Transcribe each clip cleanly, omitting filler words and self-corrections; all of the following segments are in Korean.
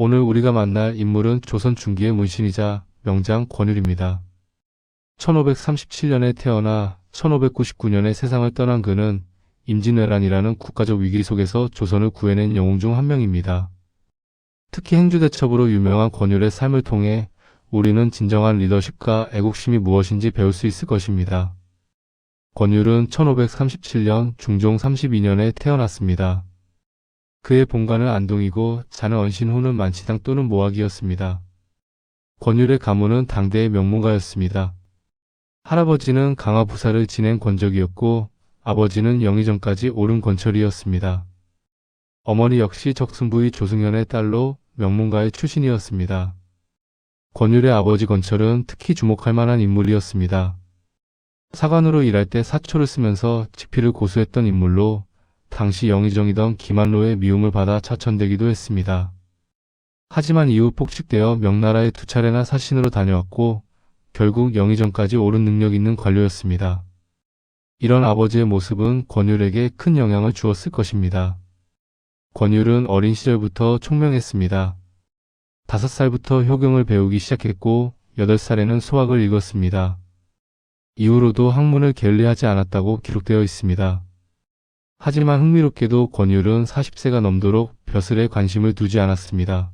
오늘 우리가 만날 인물은 조선 중기의 문신이자 명장 권율입니다. 1537년에 태어나 1599년에 세상을 떠난 그는 임진왜란이라는 국가적 위기 속에서 조선을 구해낸 영웅 중 한 명입니다. 특히 행주대첩으로 유명한 권율의 삶을 통해 우리는 진정한 리더십과 애국심이 무엇인지 배울 수 있을 것입니다. 권율은 1537년 중종 32년에 태어났습니다. 그의 본가는 안동이고 자는 언신후는 만치당 또는 모학이었습니다. 권율의 가문은 당대의 명문가였습니다. 할아버지는 강화부사를 지낸 권적이었고 아버지는 영의정까지 오른 권철이었습니다. 어머니 역시 적순부의 조승현의 딸로 명문가의 출신이었습니다. 권율의 아버지 권철은 특히 주목할 만한 인물이었습니다. 사관으로 일할 때 사초를 쓰면서 직필을 고수했던 인물로 당시 영의정이던 김한로의 미움을 받아 차천되기도 했습니다. 하지만 이후 폭직되어 명나라에 2차례나 사신으로 다녀왔고 결국 영의정까지 오른 능력 있는 관료였습니다. 이런 아버지의 모습은 권율에게 큰 영향을 주었을 것입니다. 권율은 어린 시절부터 총명했습니다. 5살부터 효경을 배우기 시작했고 8살에는 소학을 읽었습니다. 이후로도 학문을 게을리하지 않았다고 기록되어 있습니다. 하지만 흥미롭게도 권율은 40세가 넘도록 벼슬에 관심을 두지 않았습니다.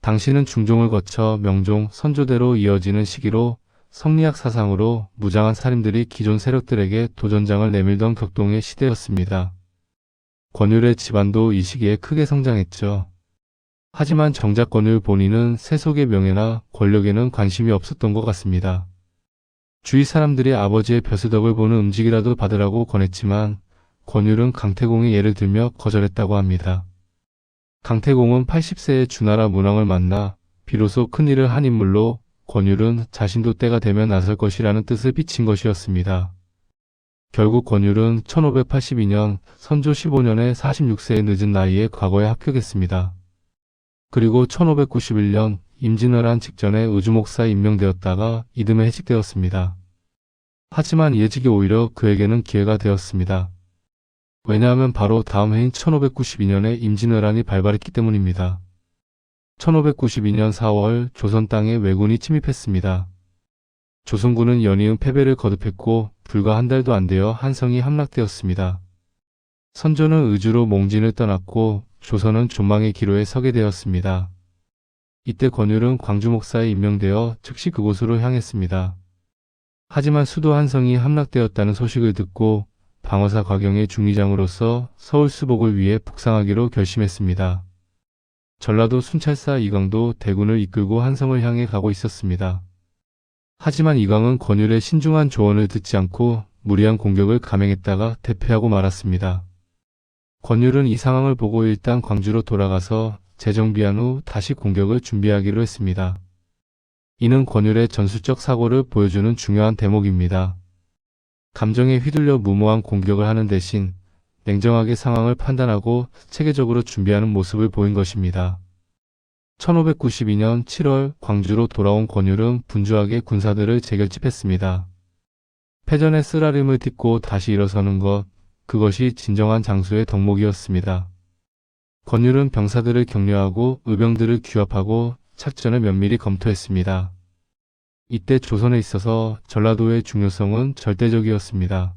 당시는 중종을 거쳐 명종, 선조대로 이어지는 시기로 성리학 사상으로 무장한 살인들이 기존 세력들에게 도전장을 내밀던 격동의 시대였습니다. 권율의 집안도 이 시기에 크게 성장했죠. 하지만 정작 권율 본인은 세속의 명예나 권력에는 관심이 없었던 것 같습니다. 주위 사람들이 아버지의 벼슬덕을 보는 음식이라도 받으라고 권했지만 권율은 강태공의 예를 들며 거절했다고 합니다. 강태공은 80세의 주나라 문왕을 만나 비로소 큰일을 한 인물로 권율은 자신도 때가 되면 나설 것이라는 뜻을 비친 것이었습니다. 결국 권율은 1582년 선조 15년에 46세의 늦은 나이에 과거에 합격했습니다. 그리고 1591년 임진왜란 직전에 의주목사에 임명되었다가 이듬해 해직되었습니다. 하지만 예직이 오히려 그에게는 기회가 되었습니다. 왜냐하면 바로 다음 해인 1592년에 임진왜란이 발발했기 때문입니다. 1592년 4월 조선 땅에 왜군이 침입했습니다. 조선군은 연이은 패배를 거듭했고 불과 한 달도 안 되어 한성이 함락되었습니다. 선조는 의주로 몽진을 떠났고 조선은 존망의 기로에 서게 되었습니다. 이때 권율은 광주 목사에 임명되어 즉시 그곳으로 향했습니다. 하지만 수도 한성이 함락되었다는 소식을 듣고 방어사 곽영의 중의장으로서 서울 수복을 위해 북상하기로 결심했습니다. 전라도 순찰사 이광도 대군을 이끌고 한성을 향해 가고 있었습니다. 하지만 이광은 권율의 신중한 조언을 듣지 않고 무리한 공격을 감행했다가 대패하고 말았습니다. 권율은 이 상황을 보고 일단 광주로 돌아가서 재정비한 후 다시 공격을 준비하기로 했습니다. 이는 권율의 전술적 사고를 보여주는 중요한 대목입니다. 감정에 휘둘려 무모한 공격을 하는 대신 냉정하게 상황을 판단하고 체계적으로 준비하는 모습을 보인 것입니다. 1592년 7월 광주로 돌아온 권율은 분주하게 군사들을 재결집했습니다. 패전의 쓰라림을 딛고 다시 일어서는 것, 그것이 진정한 장수의 덕목이었습니다. 권율은 병사들을 격려하고 의병들을 규합하고 작전을 면밀히 검토했습니다. 이때 조선에 있어서 전라도의 중요성은 절대적이었습니다.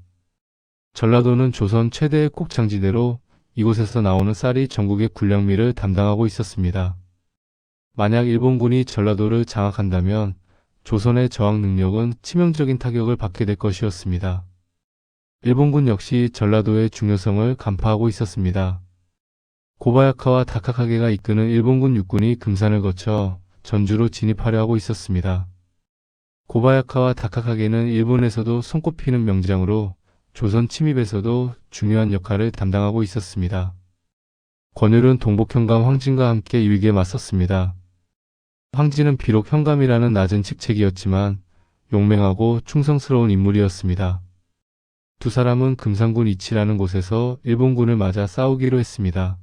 전라도는 조선 최대의 곡창지대로 이곳에서 나오는 쌀이 전국의 군량미를 담당하고 있었습니다. 만약 일본군이 전라도를 장악한다면 조선의 저항 능력은 치명적인 타격을 받게 될 것이었습니다. 일본군 역시 전라도의 중요성을 간파하고 있었습니다. 고바야카와 다카카게가 이끄는 일본군 육군이 금산을 거쳐 전주로 진입하려 하고 있었습니다. 고바야카와 다카카게는 일본에서도 손꼽히는 명장으로 조선 침입에서도 중요한 역할을 담당하고 있었습니다. 권율은 동복현감 황진과 함께 위기에 맞섰습니다. 황진은 비록 현감이라는 낮은 직책이었지만 용맹하고 충성스러운 인물이었습니다. 두 사람은 금산군 이치라는 곳에서 일본군을 맞아 싸우기로 했습니다.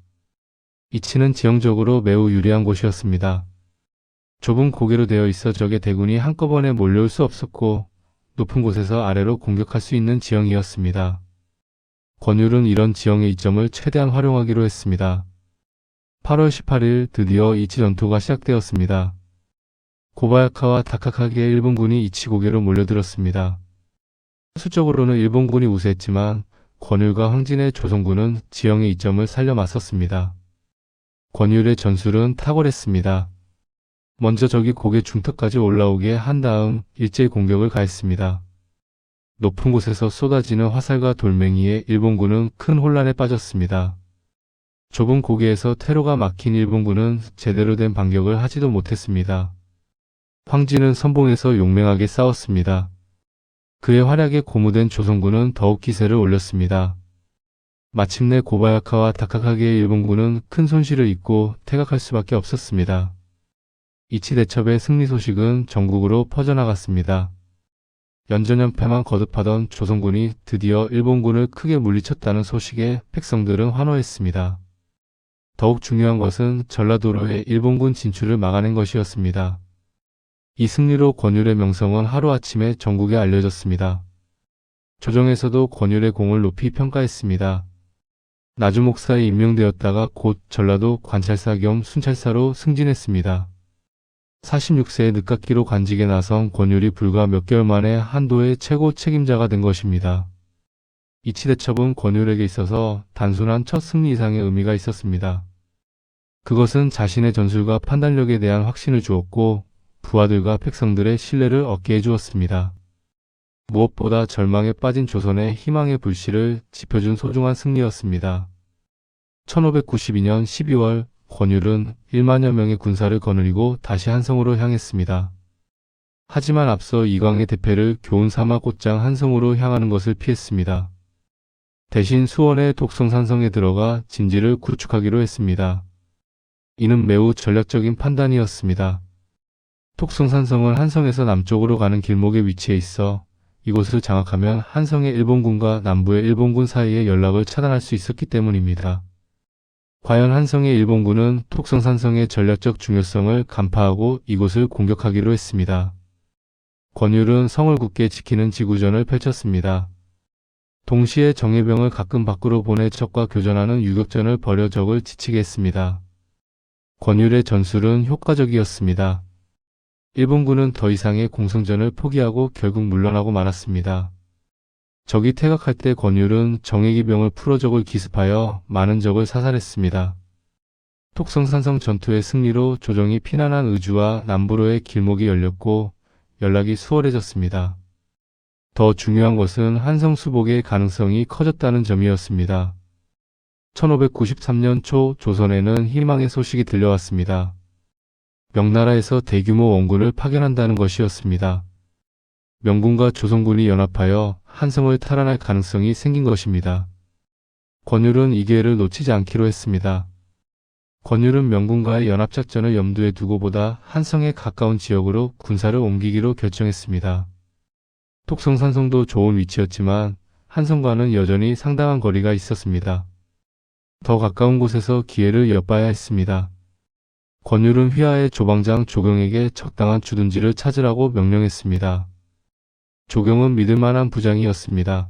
이치는 지형적으로 매우 유리한 곳이었습니다. 좁은 고개로 되어 있어 적의 대군이 한꺼번에 몰려올 수 없었고 높은 곳에서 아래로 공격할 수 있는 지형이었습니다. 권율은 이런 지형의 이점을 최대한 활용하기로 했습니다. 8월 18일 드디어 이치 전투가 시작되었습니다. 고바야카와 다카카게의 일본군이 이치 고개로 몰려들었습니다. 수적으로는 일본군이 우세했지만 권율과 황진의 조선군은 지형의 이점을 살려 맞섰습니다. 권율의 전술은 탁월했습니다. 먼저 적이 고개 중턱까지 올라오게 한 다음 일제히 공격을 가했습니다. 높은 곳에서 쏟아지는 화살과 돌멩이에 일본군은 큰 혼란에 빠졌습니다. 좁은 고개에서 퇴로가 막힌 일본군은 제대로 된 반격을 하지도 못했습니다. 황진은 선봉에서 용맹하게 싸웠습니다. 그의 활약에 고무된 조선군은 더욱 기세를 올렸습니다. 마침내 고바야카와 다카카게의 일본군은 큰 손실을 입고 퇴각할 수밖에 없었습니다. 이치 대첩의 승리 소식은 전국으로 퍼져나갔습니다. 연전연패만 거듭하던 조선군이 드디어 일본군을 크게 물리쳤다는 소식에 백성들은 환호했습니다. 더욱 중요한 것은 전라도로의 일본군 진출을 막아낸 것이었습니다. 이 승리로 권율의 명성은 하루아침에 전국에 알려졌습니다. 조정에서도 권율의 공을 높이 평가했습니다. 나주 목사에 임명되었다가 곧 전라도 관찰사 겸 순찰사로 승진했습니다. 46세의 늦깎이로 관직에 나선 권율이 불과 몇 개월 만에 한도의 최고 책임자가 된 것입니다. 이치 대첩은 권율에게 있어서 단순한 첫 승리 이상의 의미가 있었습니다. 그것은 자신의 전술과 판단력에 대한 확신을 주었고 부하들과 백성들의 신뢰를 얻게 해주었습니다. 무엇보다 절망에 빠진 조선의 희망의 불씨를 지펴준 소중한 승리였습니다. 1592년 12월 권율은 1만여 명의 군사를 거느리고 다시 한성으로 향했습니다. 하지만 앞서 이광의 대패를 교훈 삼아 곧장 한성으로 향하는 것을 피했습니다. 대신 수원의 독성산성에 들어가 진지를 구축하기로 했습니다. 이는 매우 전략적인 판단이었습니다. 독성산성은 한성에서 남쪽으로 가는 길목에 위치해 있어 이곳을 장악하면 한성의 일본군과 남부의 일본군 사이의 연락을 차단할 수 있었기 때문입니다. 과연 한성의 일본군은 독성산성의 전략적 중요성을 간파하고 이곳을 공격하기로 했습니다. 권율은 성을 굳게 지키는 지구전을 펼쳤습니다. 동시에 정예병을 가끔 밖으로 보내 적과 교전하는 유격전을 벌여 적을 지치게 했습니다. 권율의 전술은 효과적이었습니다. 일본군은 더 이상의 공성전을 포기하고 결국 물러나고 말았습니다. 적이 퇴각할 때 권율은 정예기병을 풀어 적을 기습하여 많은 적을 사살했습니다. 독성산성 전투의 승리로 조정이 피난한 의주와 남부로의 길목이 열렸고 연락이 수월해졌습니다. 더 중요한 것은 한성 수복의 가능성이 커졌다는 점이었습니다. 1593년 초 조선에는 희망의 소식이 들려왔습니다. 명나라에서 대규모 원군을 파견한다는 것이었습니다. 명군과 조선군이 연합하여 한성을 탈환할 가능성이 생긴 것입니다. 권율은 이 기회를 놓치지 않기로 했습니다. 권율은 명군과의 연합작전을 염두에 두고보다 한성에 가까운 지역으로 군사를 옮기기로 결정했습니다. 독성산성도 좋은 위치였지만 한성과는 여전히 상당한 거리가 있었습니다. 더 가까운 곳에서 기회를 엿봐야 했습니다. 권율은 휘하의 조방장 조경에게 적당한 주둔지를 찾으라고 명령했습니다. 조경은 믿을만한 부장이었습니다.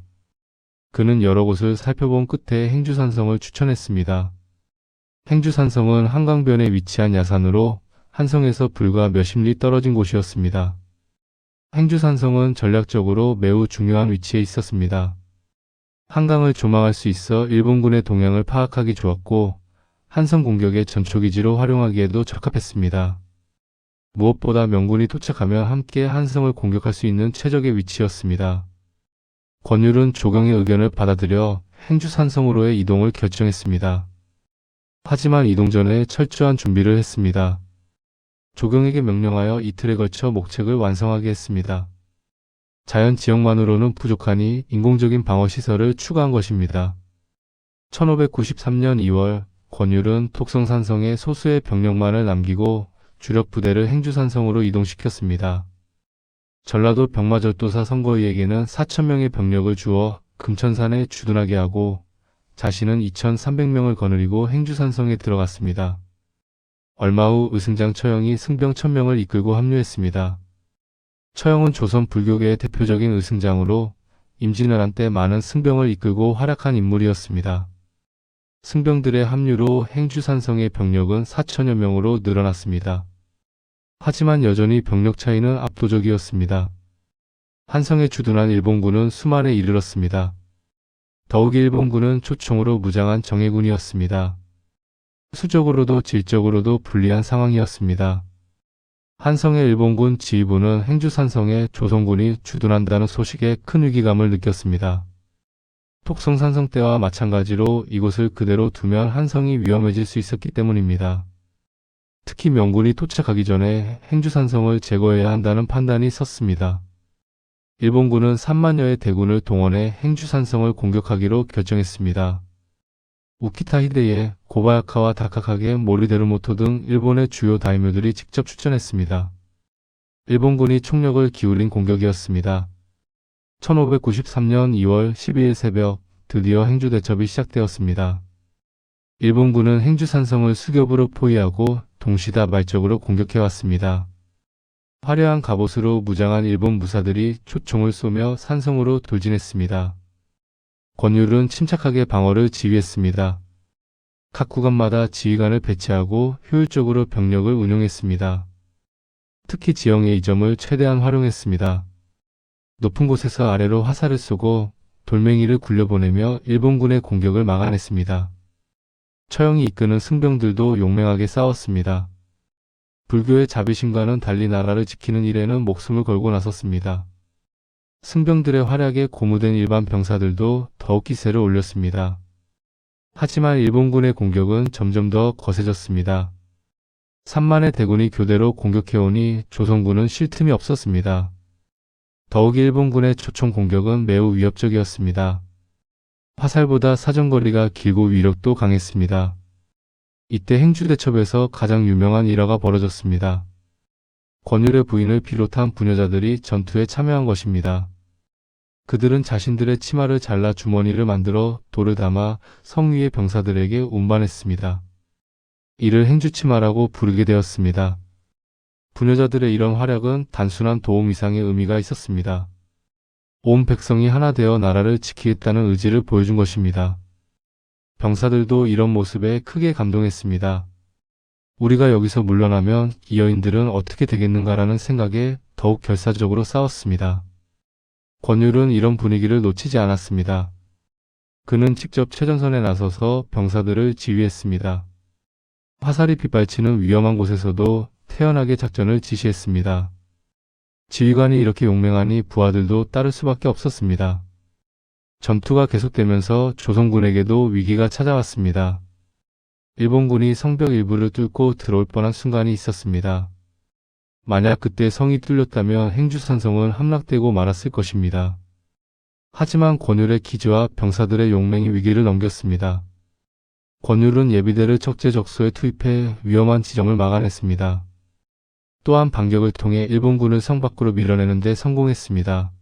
그는 여러 곳을 살펴본 끝에 행주산성을 추천했습니다. 행주산성은 한강변에 위치한 야산으로 한성에서 불과 몇십 리 떨어진 곳이었습니다. 행주산성은 전략적으로 매우 중요한 위치에 있었습니다. 한강을 조망할 수 있어 일본군의 동향을 파악하기 좋았고 한성 공격의 전초기지로 활용하기에도 적합했습니다. 무엇보다 명군이 도착하면 함께 한성을 공격할 수 있는 최적의 위치였습니다. 권율은 조경의 의견을 받아들여 행주산성으로의 이동을 결정했습니다. 하지만 이동 전에 철저한 준비를 했습니다. 조경에게 명령하여 이틀에 걸쳐 목책을 완성하게 했습니다. 자연 지형만으로는 부족하니 인공적인 방어시설을 추가한 것입니다. 1593년 2월 권율은 독성산성에 소수의 병력만을 남기고 주력 부대를 행주산성으로 이동시켰습니다. 전라도 병마절도사 선거위에게는 4,000명의 병력을 주어 금천산에 주둔하게 하고 자신은 2,300명을 거느리고 행주산성에 들어갔습니다. 얼마 후 의승장 처형이 승병 1,000명을 이끌고 합류했습니다. 처형은 조선 불교계의 대표적인 의승장으로 임진왜란 때 많은 승병을 이끌고 활약한 인물이었습니다. 승병들의 합류로 행주산성의 병력은 4천여 명으로 늘어났습니다. 하지만 여전히 병력 차이는 압도적이었습니다. 한성에 주둔한 일본군은 수만에 이르렀습니다. 더욱이 일본군은 초총으로 무장한 정예군이었습니다. 수적으로도 질적으로도 불리한 상황이었습니다. 한성의 일본군 지휘부는 행주산성에 조선군이 주둔한다는 소식에 큰 위기감을 느꼈습니다. 톡성산성 때와 마찬가지로 이곳을 그대로 두면 한성이 위험해질 수 있었기 때문입니다. 특히 명군이 도착하기 전에 행주산성을 제거해야 한다는 판단이 섰습니다. 일본군은 3만여의 대군을 동원해 행주산성을 공격하기로 결정했습니다. 우키타 히데에, 고바야카와 다카카게, 모리데르모토 등 일본의 주요 다이묘들이 직접 출전했습니다. 일본군이 총력을 기울인 공격이었습니다. 1593년 2월 12일 새벽 드디어 행주대첩이 시작되었습니다. 일본군은 행주산성을 수ገብ으로 포위하고 동시다발적으로 공격해왔습니다. 화려한 갑옷으로 무장한 일본 무사들이 초총을 쏘며 산성으로 돌진했습니다. 권율은 침착하게 방어를 지휘했습니다. 각 구간마다 지휘관을 배치하고 효율적으로 병력을 운용했습니다. 특히 지형의 이점을 최대한 활용했습니다. 높은 곳에서 아래로 화살을 쏘고 돌멩이를 굴려보내며 일본군의 공격을 막아냈습니다. 처형이 이끄는 승병들도 용맹하게 싸웠습니다. 불교의 자비심과는 달리 나라를 지키는 일에는 목숨을 걸고 나섰습니다. 승병들의 활약에 고무된 일반 병사들도 더욱 기세를 올렸습니다. 하지만 일본군의 공격은 점점 더 거세졌습니다. 3만의 대군이 교대로 공격해오니 조선군은 쉴 틈이 없었습니다. 더욱이 일본군의 초총 공격은 매우 위협적이었습니다. 화살보다 사정거리가 길고 위력도 강했습니다. 이때 행주대첩에서 가장 유명한 일화가 벌어졌습니다. 권율의 부인을 비롯한 부녀자들이 전투에 참여한 것입니다. 그들은 자신들의 치마를 잘라 주머니를 만들어 돌을 담아 성 위의 병사들에게 운반했습니다. 이를 행주치마라고 부르게 되었습니다. 부녀자들의 이런 활약은 단순한 도움 이상의 의미가 있었습니다. 온 백성이 하나 되어 나라를 지키겠다는 의지를 보여준 것입니다. 병사들도 이런 모습에 크게 감동했습니다. 우리가 여기서 물러나면 이 여인들은 어떻게 되겠는가라는 생각에 더욱 결사적으로 싸웠습니다. 권율은 이런 분위기를 놓치지 않았습니다. 그는 직접 최전선에 나서서 병사들을 지휘했습니다. 화살이 빗발치는 위험한 곳에서도 태연하게 작전을 지시했습니다. 지휘관이 이렇게 용맹하니 부하들도 따를 수밖에 없었습니다. 전투가 계속되면서 조선군에게도 위기가 찾아왔습니다. 일본군이 성벽 일부를 뚫고 들어올 뻔한 순간이 있었습니다. 만약 그때 성이 뚫렸다면 행주산성은 함락되고 말았을 것입니다. 하지만 권율의 기지와 병사들의 용맹이 위기를 넘겼습니다. 권율은 예비대를 적재적소에 투입해 위험한 지점을 막아냈습니다. 또한 반격을 통해 일본군을 성 밖으로 밀어내는 데 성공했습니다.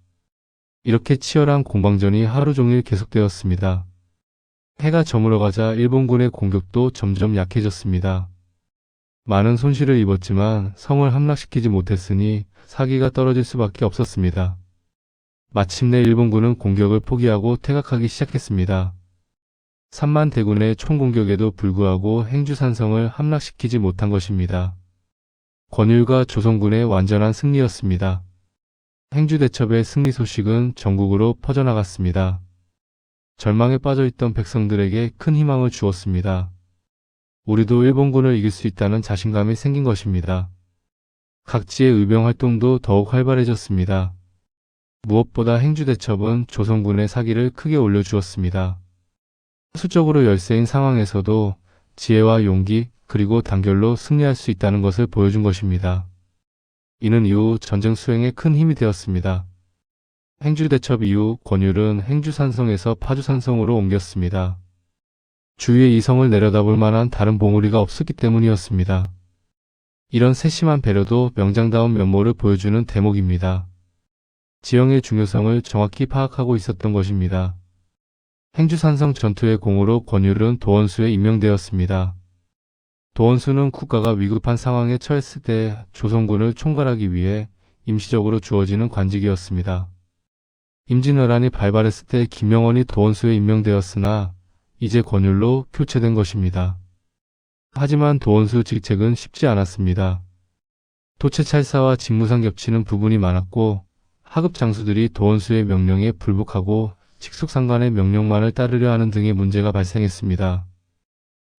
이렇게 치열한 공방전이 하루 종일 계속되었습니다. 해가 저물어가자 일본군의 공격도 점점 약해졌습니다. 많은 손실을 입었지만 성을 함락시키지 못했으니 사기가 떨어질 수밖에 없었습니다. 마침내 일본군은 공격을 포기하고 퇴각하기 시작했습니다. 3만 대군의 총공격에도 불구하고 행주산성을 함락시키지 못한 것입니다. 권율과 조선군의 완전한 승리였습니다. 행주대첩의 승리 소식은 전국으로 퍼져나갔습니다. 절망에 빠져있던 백성들에게 큰 희망을 주었습니다. 우리도 일본군을 이길 수 있다는 자신감이 생긴 것입니다. 각지의 의병 활동도 더욱 활발해졌습니다. 무엇보다 행주대첩은 조선군의 사기를 크게 올려주었습니다. 수적으로 열세인 상황에서도 지혜와 용기 그리고 단결로 승리할 수 있다는 것을 보여준 것입니다. 이는 이후 전쟁 수행에 큰 힘이 되었습니다. 행주대첩 이후 권율은 행주산성에서 파주산성으로 옮겼습니다. 주위의 이 성을 내려다볼 만한 다른 봉우리가 없었기 때문이었습니다. 이런 세심한 배려도 명장다운 면모를 보여주는 대목입니다. 지형의 중요성을 정확히 파악하고 있었던 것입니다. 행주산성 전투의 공으로 권율은 도원수에 임명되었습니다. 도원수는 국가가 위급한 상황에 처했을 때 조선군을 총괄하기 위해 임시적으로 주어지는 관직이었습니다. 임진왜란이 발발했을 때 김명원이 도원수에 임명되었으나 이제 권율로 교체된 것입니다. 하지만 도원수 직책은 쉽지 않았습니다. 도채찰사와 직무상 겹치는 부분이 많았고 하급 장수들이 도원수의 명령에 불복하고 직속상관의 명령만을 따르려 하는 등의 문제가 발생했습니다.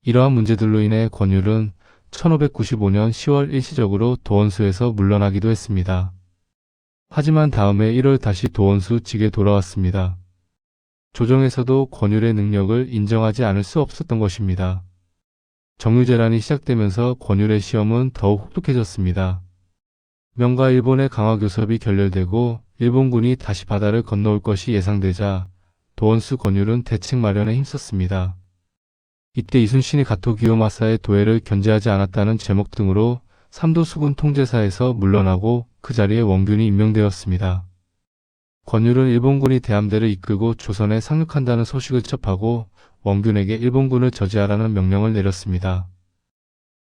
이러한 문제들로 인해 권율은 1595년 10월 일시적으로 도원수에서 물러나기도 했습니다. 하지만 다음해 1월 다시 도원수 직에 돌아왔습니다. 조정에서도 권율의 능력을 인정하지 않을 수 없었던 것입니다. 정유재란이 시작되면서 권율의 시험은 더욱 혹독해졌습니다. 명과 일본의 강화 교섭이 결렬되고 일본군이 다시 바다를 건너올 것이 예상되자 도원수 권율은 대책 마련에 힘썼습니다. 이때 이순신이 가토 기요마사의 도해를 견제하지 않았다는 제목 등으로 삼도 수군 통제사에서 물러나고 그 자리에 원균이 임명되었습니다. 권율은 일본군이 대함대를 이끌고 조선에 상륙한다는 소식을 접하고 원균에게 일본군을 저지하라는 명령을 내렸습니다.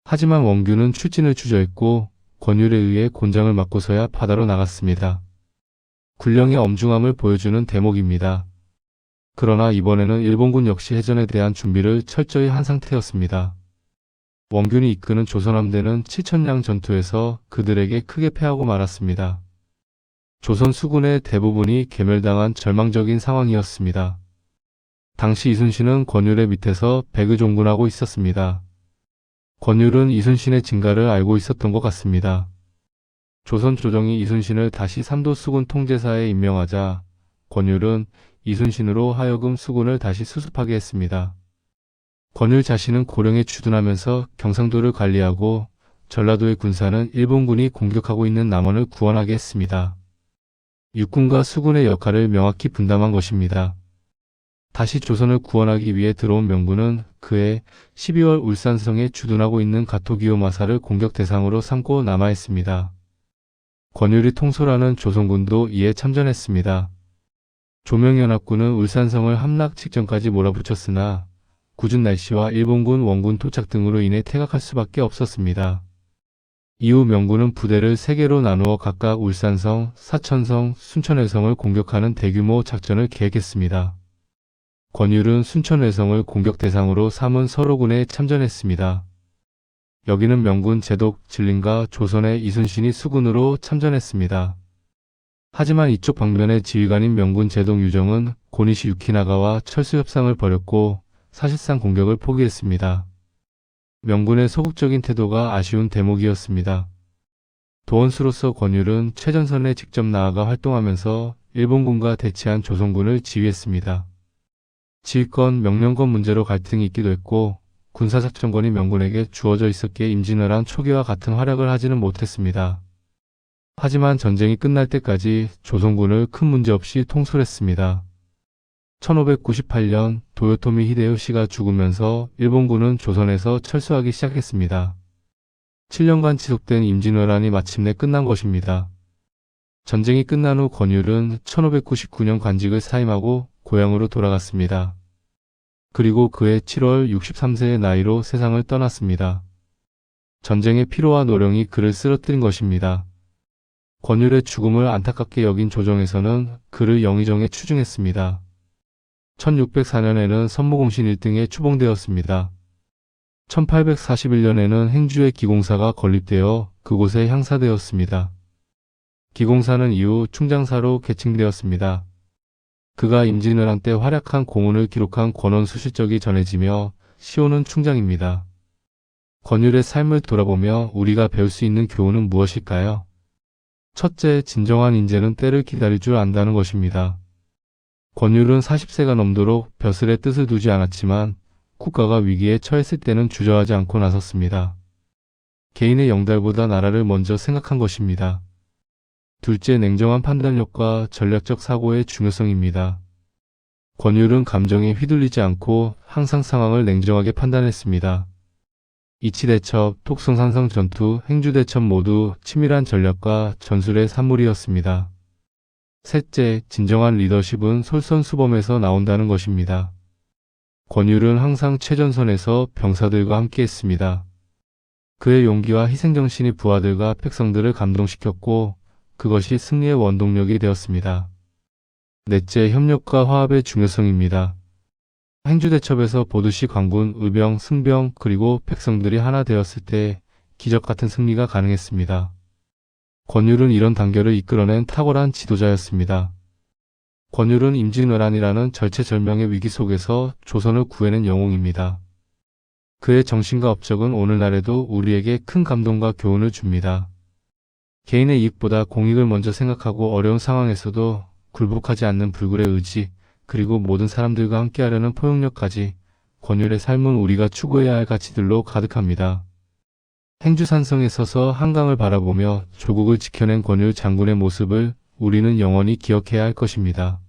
하지만 원균은 출진을 주저했고 권율에 의해 곤장을 맞고서야 바다로 나갔습니다. 군령의 엄중함을 보여주는 대목입니다. 그러나 이번에는 일본군 역시 해전에 대한 준비를 철저히 한 상태였습니다. 원균이 이끄는 조선함대는 칠천량 전투에서 그들에게 크게 패하고 말았습니다. 조선 수군의 대부분이 괴멸당한 절망적인 상황이었습니다. 당시 이순신은 권율의 밑에서 백의종군하고 있었습니다. 권율은 이순신의 진가를 알고 있었던 것 같습니다. 조선 조정이 이순신을 다시 삼도 수군 통제사에 임명하자 권율은 이순신으로 하여금 수군을 다시 수습하게 했습니다. 권율 자신은 고령에 주둔하면서 경상도를 관리하고 전라도의 군사는 일본군이 공격하고 있는 남원을 구원하게 했습니다. 육군과 수군의 역할을 명확히 분담한 것입니다. 다시 조선을 구원하기 위해 들어온 명군은 그해 12월 울산성에 주둔하고 있는 가토 기요마사를 공격 대상으로 삼고 남하했습니다. 권율이 통솔하는 조선군도 이에 참전했습니다. 조명연합군은 울산성을 함락 직전까지 몰아붙였으나 궂은 날씨와 일본군 원군 도착 등으로 인해 퇴각할 수밖에 없었습니다. 이후 명군은 부대를 3개로 나누어 각각 울산성, 사천성, 순천외성을 공격하는 대규모 작전을 계획했습니다. 권율은 순천외성을 공격 대상으로 삼은 서로군에 참전했습니다. 여기는 명군 제독 진림과 조선의 이순신이 수군으로 참전했습니다. 하지만 이쪽 방면의 지휘관인 명군 제독 유정은 고니시 유키나가와 철수 협상을 벌였고 사실상 공격을 포기했습니다. 명군의 소극적인 태도가 아쉬운 대목이었습니다. 도원수로서 권율은 최전선에 직접 나아가 활동하면서 일본군과 대치한 조선군을 지휘했습니다. 지휘권, 명령권 문제로 갈등이 있기도 했고 군사작전권이 명군에게 주어져 있었기에 임진왜란 초기와 같은 활약을 하지는 못했습니다. 하지만 전쟁이 끝날 때까지 조선군을 큰 문제 없이 통솔했습니다. 1598년 도요토미 히데요시가 죽으면서 일본군은 조선에서 철수하기 시작했습니다. 7년간 지속된 임진왜란이 마침내 끝난 것입니다. 전쟁이 끝난 후 권율은 1599년 관직을 사임하고 고향으로 돌아갔습니다. 그리고 그해 7월 63세의 나이로 세상을 떠났습니다. 전쟁의 피로와 노령이 그를 쓰러뜨린 것입니다. 권율의 죽음을 안타깝게 여긴 조정에서는 그를 영의정에 추중했습니다. 1604년에는 선무공신 1등에 추봉되었습니다. 1841년에는 행주의 기공사가 건립되어 그곳에 향사되었습니다. 기공사는 이후 충장사로 계층되었습니다. 그가 임진왜란 때 활약한 공훈을 기록한 권원수 실적이 전해지며 시호는 충장입니다. 권율의 삶을 돌아보며 우리가 배울 수 있는 교훈은 무엇일까요? 첫째, 진정한 인재는 때를 기다릴 줄 안다는 것입니다. 권율은 40세가 넘도록 벼슬의 뜻을 두지 않았지만 국가가 위기에 처했을 때는 주저하지 않고 나섰습니다. 개인의 영달보다 나라를 먼저 생각한 것입니다. 둘째, 냉정한 판단력과 전략적 사고의 중요성입니다. 권율은 감정에 휘둘리지 않고 항상 상황을 냉정하게 판단했습니다. 이치대첩, 톡송산성 전투, 행주대첩 모두 치밀한 전략과 전술의 산물이었습니다. 셋째, 진정한 리더십은 솔선수범에서 나온다는 것입니다. 권율은 항상 최전선에서 병사들과 함께했습니다. 그의 용기와 희생정신이 부하들과 백성들을 감동시켰고 그것이 승리의 원동력이 되었습니다. 넷째, 협력과 화합의 중요성입니다. 행주대첩에서 보듯이 관군, 의병, 승병, 그리고 백성들이 하나 되었을 때 기적 같은 승리가 가능했습니다. 권율은 이런 단결을 이끌어낸 탁월한 지도자였습니다. 권율은 임진왜란이라는 절체절명의 위기 속에서 조선을 구해낸 영웅입니다. 그의 정신과 업적은 오늘날에도 우리에게 큰 감동과 교훈을 줍니다. 개인의 이익보다 공익을 먼저 생각하고 어려운 상황에서도 굴복하지 않는 불굴의 의지, 그리고 모든 사람들과 함께하려는 포용력까지 권율의 삶은 우리가 추구해야 할 가치들로 가득합니다. 행주산성에 서서 한강을 바라보며 조국을 지켜낸 권율 장군의 모습을 우리는 영원히 기억해야 할 것입니다.